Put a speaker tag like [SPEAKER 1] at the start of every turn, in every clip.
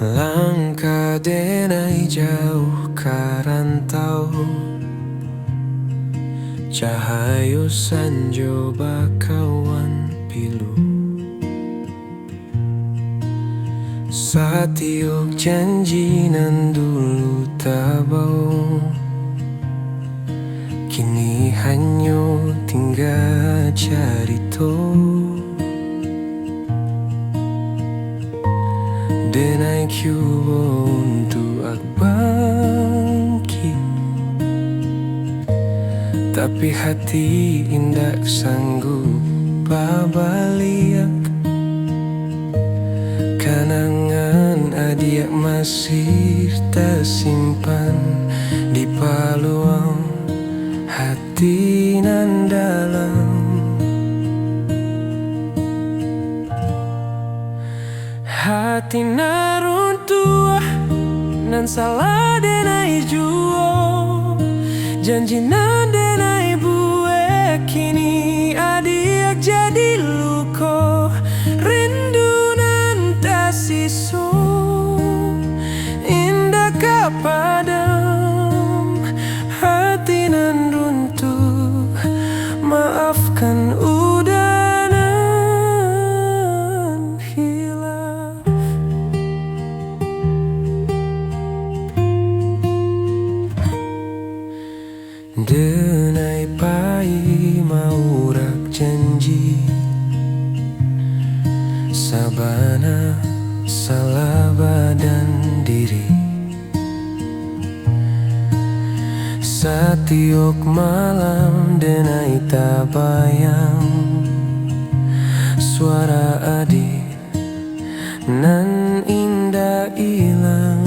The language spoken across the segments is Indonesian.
[SPEAKER 1] Langkah denai jauh karantau, cahayo sanjo bakawan pilu. Satiok janji nan dulu tabau, kini hanyo tinggal carito. Denai cubo untuk bangkit, tapi hati indak sanggup babaliak. Kenangan adik masih tersimpan di paluang hati nan dalam. Hati naruntua nan salah denai juo, janji nan denai buek, kini adik jadi luko. Rindu nan tak siso, indah kapadam. Hati nan runtuh, maafkan udah nan hilaf. Denai pai mau rak janji, sabana salah badan diri. Satiok malam denai tabayang, suara adik nan indah ilang.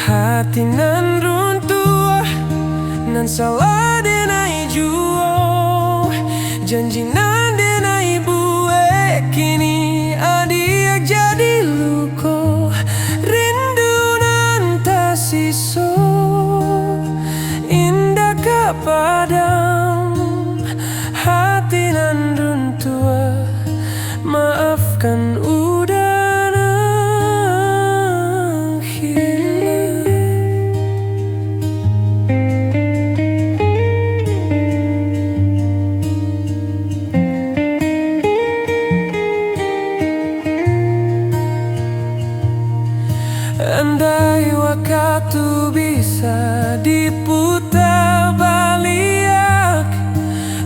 [SPEAKER 1] Hati nan runtuh, nan salah denai juo, janji nan denai buek, kini adik jadi luko. Rindu nan tak siso, indah kapadam. Hati nan runtuh, maafkan udah nan hilang. Andai waktu bisa diputar balik,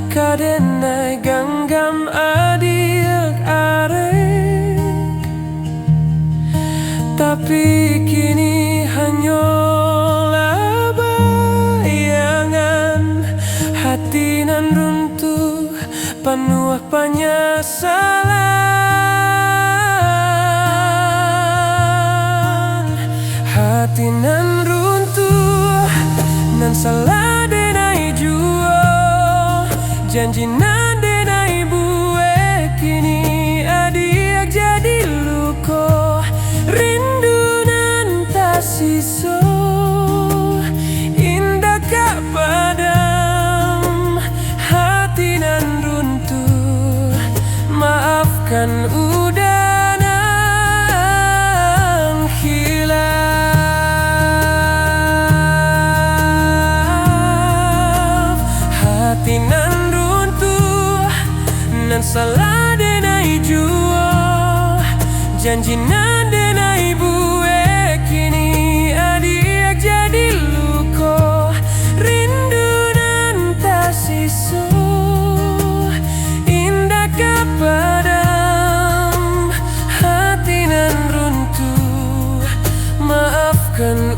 [SPEAKER 1] kadenai ganggam adik arek. Tapi kini hanyalah bayangan, hati nan runtuh penuh penyesalan. Hati nan runtuh, nan salah denai juo, janji nan denai buek, kini adik jadi luko. Rindu nan tak siso, indah kapadam. Hati nan runtuh, maafkan udah nan hilang. Hati nan runtuh, nan salah denai juo, janji nan denai buek, kini adik jadi luko. Rindu nan tak siso, indah kapadam. Hati nan runtuh, maafkan